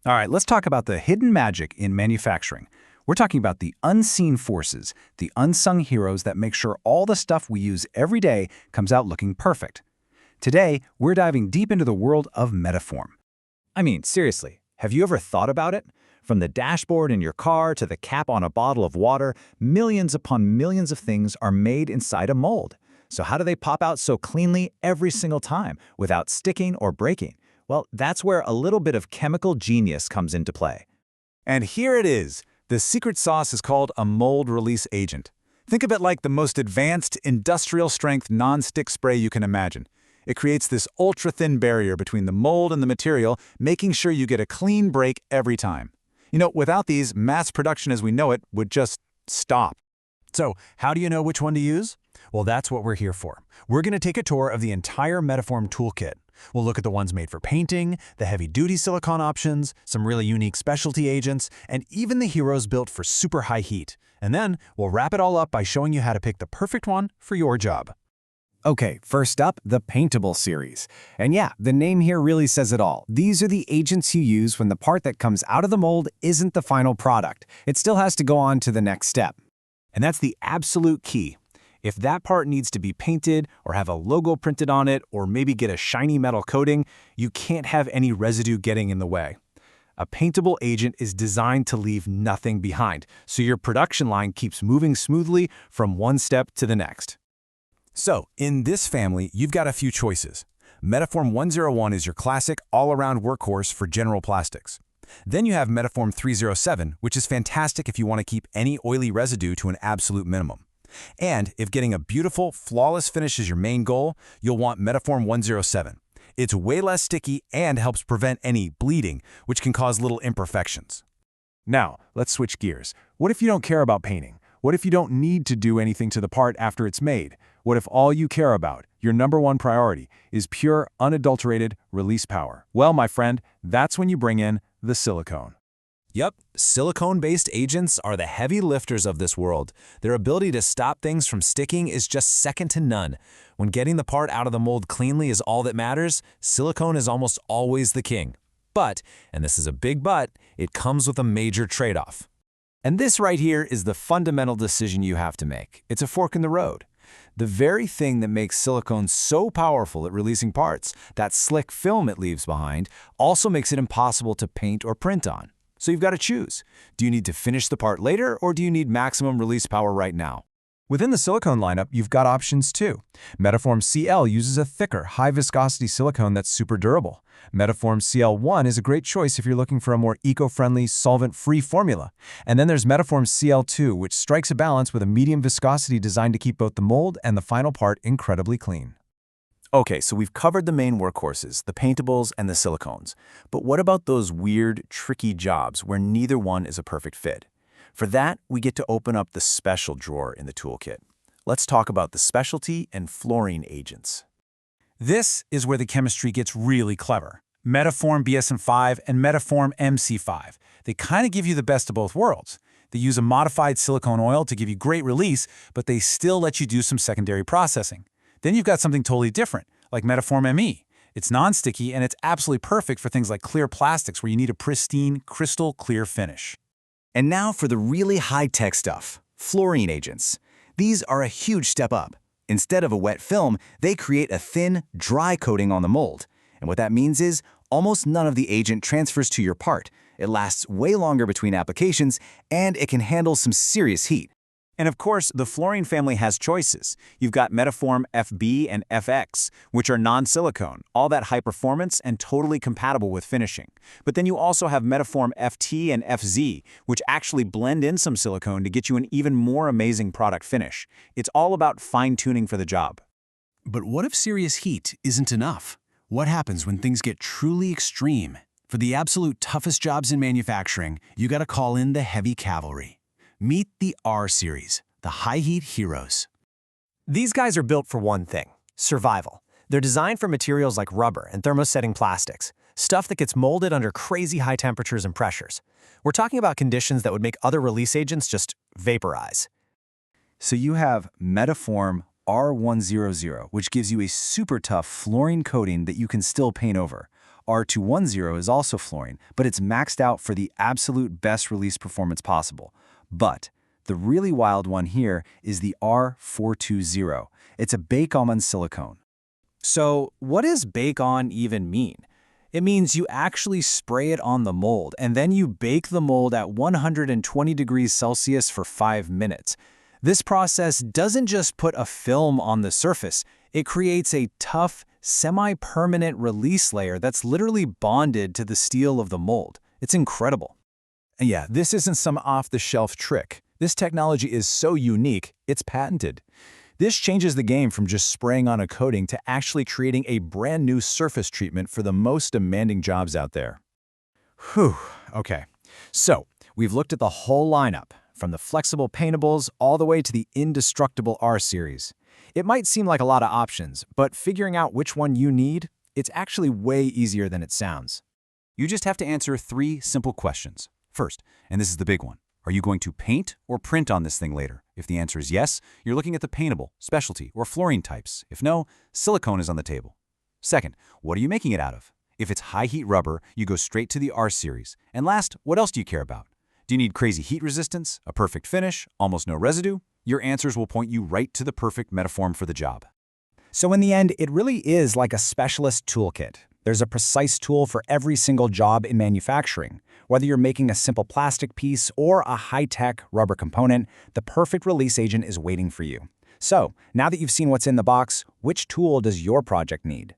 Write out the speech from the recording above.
All right, let's talk about the hidden magic in manufacturing. We're talking about the unseen forces, the unsung heroes that make sure all the stuff we use every day comes out looking perfect. Today, we're diving deep into the world of METAFORM. I mean, seriously, have you ever thought about it? From the dashboard in your car to the cap on a bottle of water, millions upon millions of things are made inside a mold. So how do they pop out so cleanly every single time without sticking or breaking? Well, that's where a little bit of chemical genius comes into play. And here it is. The secret sauce is called a mold release agent. Think of it like the most advanced industrial-strength non-stick spray you can imagine. It creates this ultra-thin barrier between the mold and the material, making sure you get a clean break every time. You know, without these, mass production as we know it would just stop. So, how do you know which one to use? Well, that's what we're here for. We're going to take a tour of the entire METAFORM toolkit. We'll look at the ones made for painting, the heavy-duty silicone options, some really unique specialty agents, and even the heroes built for super high heat. And then we'll wrap it all up by showing you how to pick the perfect one for your job. Okay, first up, the Paintable series. And yeah, the name here really says it all. These are the agents you use when the part that comes out of the mold isn't the final product. It still has to go on to the next step. And that's the absolute key. If that part needs to be painted or have a logo printed on it or maybe get a shiny metal coating, you can't have any residue getting in the way. A paintable agent is designed to leave nothing behind, so your production line keeps moving smoothly from one step to the next. So, in this family, you've got a few choices. METAFORM 101 is your classic all-around workhorse for general plastics. Then you have METAFORM 307, which is fantastic if you want to keep any oily residue to an absolute minimum. And if getting a beautiful, flawless finish is your main goal, you'll want METAFORM 107. It's way less sticky and helps prevent any bleeding, which can cause little imperfections. Now, let's switch gears. What if you don't care about painting? What if you don't need to do anything to the part after it's made? What if all you care about, your number one priority, is pure, unadulterated release power? Well, my friend, that's when you bring in the silicone. Yup, silicone-based agents are the heavy lifters of this world. Their ability to stop things from sticking is just second to none. When getting the part out of the mold cleanly is all that matters, silicone is almost always the king. But, and this is a big but, it comes with a major trade-off. And this right here is the fundamental decision you have to make. It's a fork in the road. The very thing that makes silicone so powerful at releasing parts, that slick film it leaves behind, also makes it impossible to paint or print on. So you've got to choose. Do you need to finish the part later, or do you need maximum release power right now? Within the silicone lineup, you've got options too. METAFORM CL uses a thicker, high-viscosity silicone that's super durable. METAFORM CL1 is a great choice if you're looking for a more eco-friendly, solvent-free formula. And then there's METAFORM CL2, which strikes a balance with a medium viscosity designed to keep both the mold and the final part incredibly clean. Okay, so we've covered the main workhorses, the paintables and the silicones. But what about those weird, tricky jobs where neither one is a perfect fit? For that, we get to open up the special drawer in the toolkit. Let's talk about the specialty and fluorine agents. This is where the chemistry gets really clever. METAFORM BSM5 and METAFORM MC5. They kind of give you the best of both worlds. They use a modified silicone oil to give you great release, but they still let you do some secondary processing. Then you've got something totally different, like METAFORM ME. It's non-sticky and it's absolutely perfect for things like clear plastics where you need a pristine, crystal clear finish. And now for the really high-tech stuff, fluorine agents. These are a huge step up. Instead of a wet film, they create a thin, dry coating on the mold. And what that means is almost none of the agent transfers to your part. It lasts way longer between applications, and it can handle some serious heat. And of course, the fluorine family has choices. You've got METAFORM FB and FX, which are non-silicone, all that high performance and totally compatible with finishing. But then you also have METAFORM FT and FZ, which actually blend in some silicone to get you an even more amazing product finish. It's all about fine-tuning for the job. But what if serious heat isn't enough? What happens when things get truly extreme? For the absolute toughest jobs in manufacturing, you gotta call in the heavy cavalry. Meet the R Series, the high-heat heroes. These guys are built for one thing: survival. They're designed for materials like rubber and thermosetting plastics, stuff that gets molded under crazy high temperatures and pressures. We're talking about conditions that would make other release agents just vaporize. So you have METAFORM R100, which gives you a super tough fluorine coating that you can still paint over. R210 is also fluorine, but it's maxed out for the absolute best release performance possible. But the really wild one here is the R420. It's a bake-on silicone. So what does bake-on even mean? It means you actually spray it on the mold, and then you bake the mold at 120 degrees Celsius for 5 minutes. This process doesn't just put a film on the surface, it creates a tough, semi-permanent release layer that's literally bonded to the steel of the mold. It's incredible. And yeah, this isn't some off-the-shelf trick. This technology is so unique, it's patented. This changes the game from just spraying on a coating to actually creating a brand new surface treatment for the most demanding jobs out there. Whew, okay. So, we've looked at the whole lineup, from the flexible paintables all the way to the indestructible R-Series. It might seem like a lot of options, but figuring out which one you need, it's actually way easier than it sounds. You just have to answer 3 simple questions. First, and this is the big one, are you going to paint or print on this thing later? If the answer is yes, you're looking at the paintable, specialty, or fluorine types. If no, silicone is on the table. Second, what are you making it out of? If it's high-heat rubber, you go straight to the R-Series. And last, what else do you care about? Do you need crazy heat resistance, a perfect finish, almost no residue? Your answers will point you right to the perfect METAFORM for the job. So in the end, it really is like a specialist toolkit. There's a precise tool for every single job in manufacturing. Whether you're making a simple plastic piece or a high-tech rubber component, the perfect release agent is waiting for you. So, now that you've seen what's in the box, which tool does your project need?